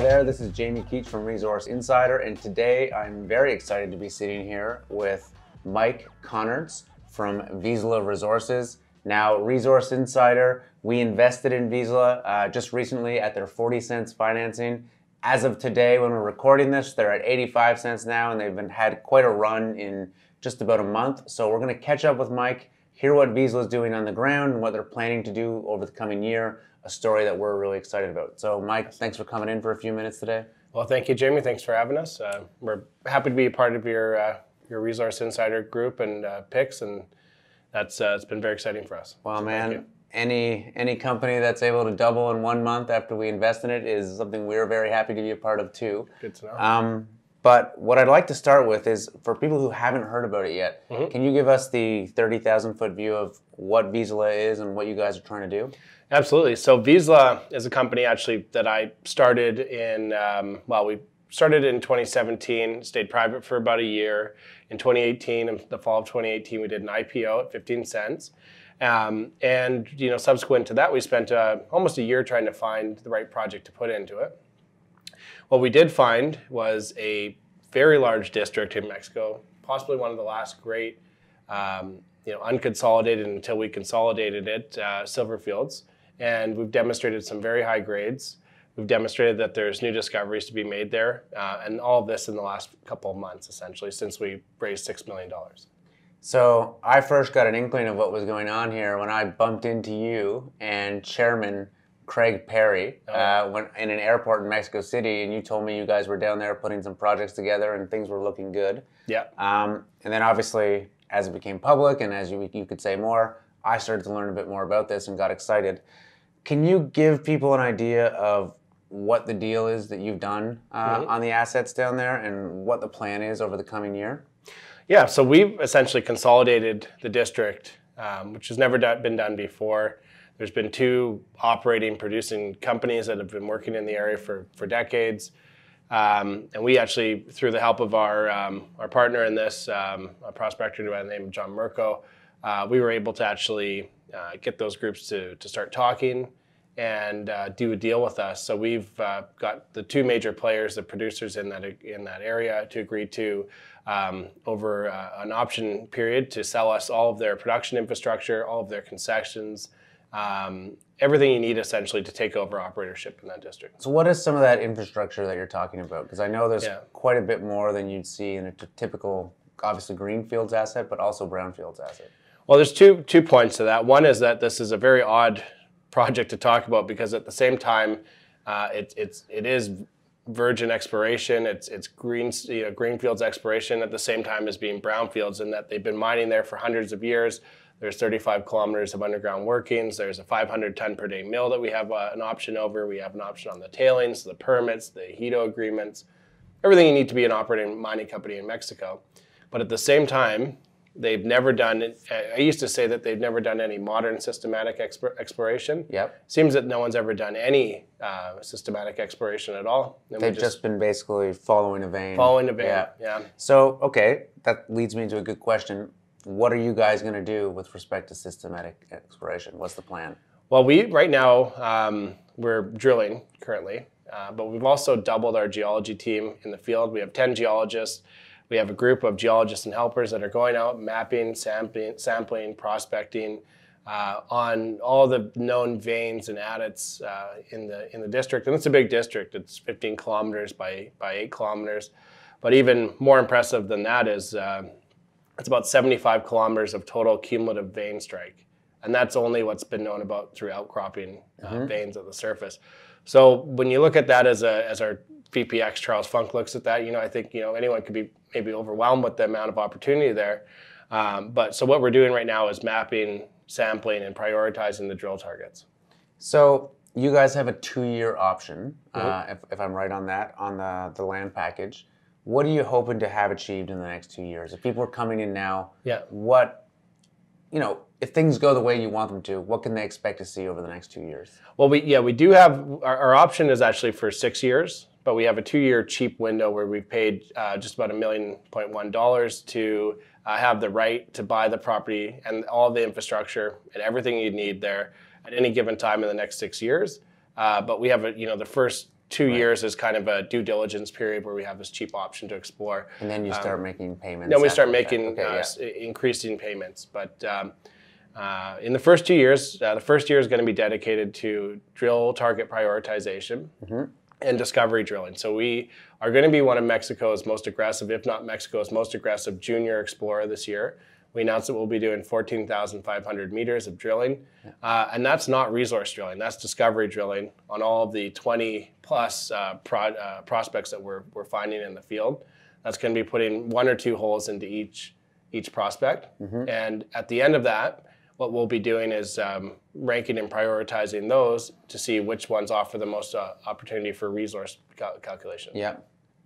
there, this is Jamie Keech from Resource Insider, and today I'm very excited to be sitting here with Mike Connerts from Vizsla Resources. Now, Resource Insider, we invested in Vizsla just recently at their 40 cents financing. As of today, when we're recording this, they're at 85 cents now, and they've had quite a run in just about a month. So we're going to catch up with Mike, hear what Vizsla is doing on the ground and what they're planning to do over the coming year, a story that we're really excited about. So Mike, thanks for coming in for a few minutes today. Well, thank you, Jamie. Thanks for having us. We're happy to be a part of your Resource Insider group and picks, and that's it's been very exciting for us. Well, so man, any company that's able to double in 1 month after we invest in it is something we're very happy to be a part of too. Good to know. But what I'd like to start with is, for people who haven't heard about it yet, can you give us the 30,000-foot view of what Vizsla is and what you guys are trying to do? Absolutely. So Vizsla is a company actually that I started in, we started in 2017, stayed private for about a year. In 2018, in the fall of 2018, we did an IPO at 15 cents. And subsequent to that, we spent almost a year trying to find the right project to put into it. What we did find was a very large district in Mexico, possibly one of the last great, unconsolidated until we consolidated it, silver fields. And we've demonstrated some very high grades. We've demonstrated that there's new discoveries to be made there, and all of this in the last couple of months, essentially, since we raised $6 million. So I first got an inkling of what was going on here when I bumped into you and Chairman Craig Perry when in an airport in Mexico City, and you told me you guys were down there putting some projects together and things were looking good. Yeah. And then obviously, as it became public and as you could say more, I started to learn a bit more about this and got excited. Can you give people an idea of what the deal is that you've done on the assets down there and what the plan is over the coming year? Yeah, so we've essentially consolidated the district, which has never been done before. There's been two operating, producing companies that have been working in the area for decades. And we actually, through the help of our partner in this, a prospector by the name of John Mirko, we were able to actually get those groups to start talking and do a deal with us. So we've got the two major players, the producers in that area, to agree to over an option period to sell us all of their production infrastructure, all of their concessions, everything you need essentially to take over operatorship in that district. So what is some of that infrastructure that you're talking about? Because I know there's quite a bit more than you'd see in a typical, obviously, greenfields asset, but also brownfields asset. Well, there's two points to that. One is that this is a very odd project to talk about because at the same time, it is virgin exploration. It's greenfields exploration at the same time as being brownfields, in that they've been mining there for hundreds of years. There's 35 kilometers of underground workings. There's a 500 ton per day mill that we have an option over. We have an option on the tailings, the permits, the HEDO agreements, everything you need to be an operating mining company in Mexico. But at the same time, they've never done, I used to say that they've never done any modern systematic exploration. Yep. Seems that no one's ever done any systematic exploration at all. And they've just been basically following a vein. Following a vein, yeah. So, okay, that leads me into a good question. What are you guys going to do with respect to systematic exploration? What's the plan? Well, right now, we're drilling currently, but we've also doubled our geology team in the field. We have 10 geologists. We have a group of geologists and helpers that are going out, mapping, sampling, prospecting on all the known veins and adits in the district. And it's a big district. It's 15 kilometers by 8 kilometers. But even more impressive than that is it's about 75 kilometers of total cumulative vein strike. And that's only what's been known about through outcropping veins at the surface. So when you look at that as our VPX Charles Funk looks at that, I think anyone could be maybe overwhelmed with the amount of opportunity there. But so what we're doing right now is mapping, sampling, and prioritizing the drill targets. So you guys have a 2-year option, if I'm right on that, on the land package. What are you hoping to have achieved in the next 2 years? If people are coming in now, if things go the way you want them to, what can they expect to see over the next 2 years? Well, we do have, our option is actually for 6 years, but we have a 2-year cheap window where we've paid just about $1.1 million to have the right to buy the property and all the infrastructure and everything you need there at any given time in the next 6 years. But we have the first 2 years is kind of a due diligence period where we have this cheap option to explore. And then you start making payments. Then we start making increasing payments. But in the first 2 years, the first year is going to be dedicated to drill target prioritization and discovery drilling. So we are going to be one of Mexico's most aggressive, if not Mexico's most aggressive junior explorer this year. We announced that we'll be doing 14,500 meters of drilling. And that's not resource drilling, that's discovery drilling on all of the 20 plus prospects that we're finding in the field. That's going to be putting 1 or 2 holes into each prospect. And at the end of that, what we'll be doing is ranking and prioritizing those to see which ones offer the most opportunity for resource calculation. Yeah.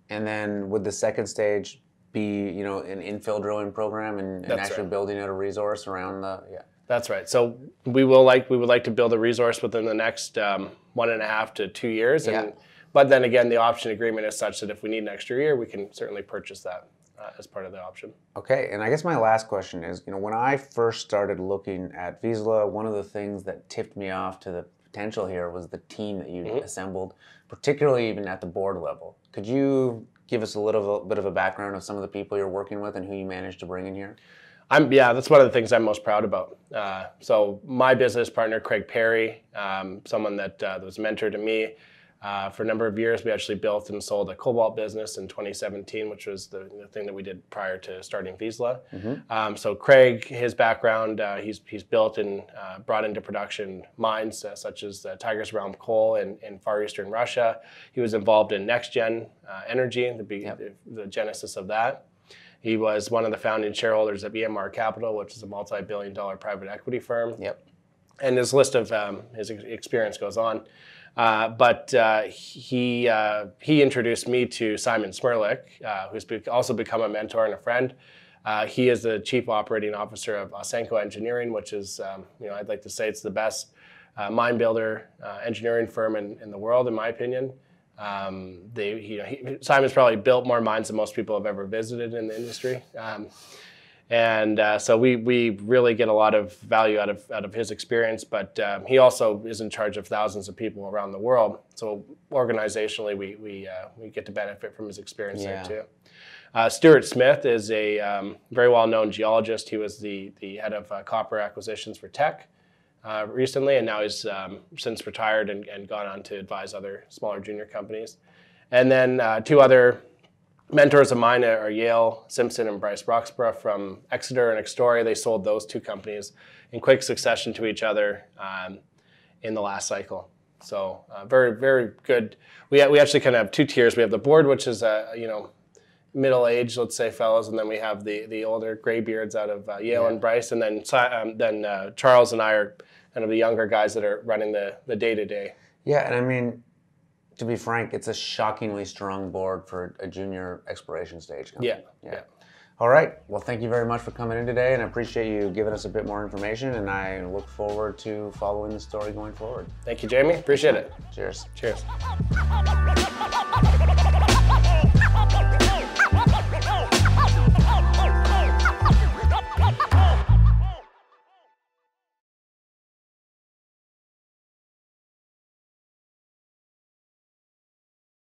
And then would the second stage be, you know, an infill drilling program and actually building out a resource around the, That's right. So we would like to build a resource within the next 1.5 to 2 years. But then again, the option agreement is such that if we need an extra year, we can certainly purchase that as part of the option. Okay, and I guess my last question is, you know, when I first started looking at Vizsla, one of the things that tipped me off to the potential here was the team that you assembled, particularly even at the board level. Could you give us a little bit of a background of some of the people you're working with and who you managed to bring in here? That's one of the things I'm most proud about. So my business partner, Craig Perry, someone that was a mentor to me for a number of years. We actually built and sold a cobalt business in 2017, which was the thing that we did prior to starting Vizsla. So Craig, his background, he's built and brought into production mines such as Tigris Realm coal in Far Eastern Russia. He was involved in Next Gen Energy, the genesis of that. He was one of the founding shareholders of EMR Capital, which is a multi-billion-dollar private equity firm. And his list of his experience goes on. But he introduced me to Simon Smirlik, who's also become a mentor and a friend. He is the chief operating officer of Ausenco Engineering, which is, I'd like to say it's the best mine builder engineering firm in the world, in my opinion. Simon's probably built more mines than most people have ever visited in the industry. So we really get a lot of value out of his experience, but he also is in charge of thousands of people around the world. So organizationally, we get to benefit from his experience there too. Stuart Smith is a very well-known geologist. He was the head of copper acquisitions for Teck recently, and now he's since retired and gone on to advise other smaller junior companies. And then 2 other mentors of mine are Yale Simpson and Bryce Roxburgh from Exeter and Extoria. They sold those 2 companies in quick succession to each other in the last cycle. So very, very good. We actually kind of have 2 tiers. We have the board, which is middle-aged, let's say, fellows, and then we have the older gray beards out of Yale and Bryce, and then Charles and I are kind of the younger guys that are running the day-to-day. Yeah, and I mean, to be frank, it's a shockingly strong board for a junior exploration stage company. Yeah. All right. Well, thank you very much for coming in today, and I appreciate you giving us a bit more information, and I look forward to following the story going forward. Thank you, Jamie. Appreciate it. Cheers. Cheers.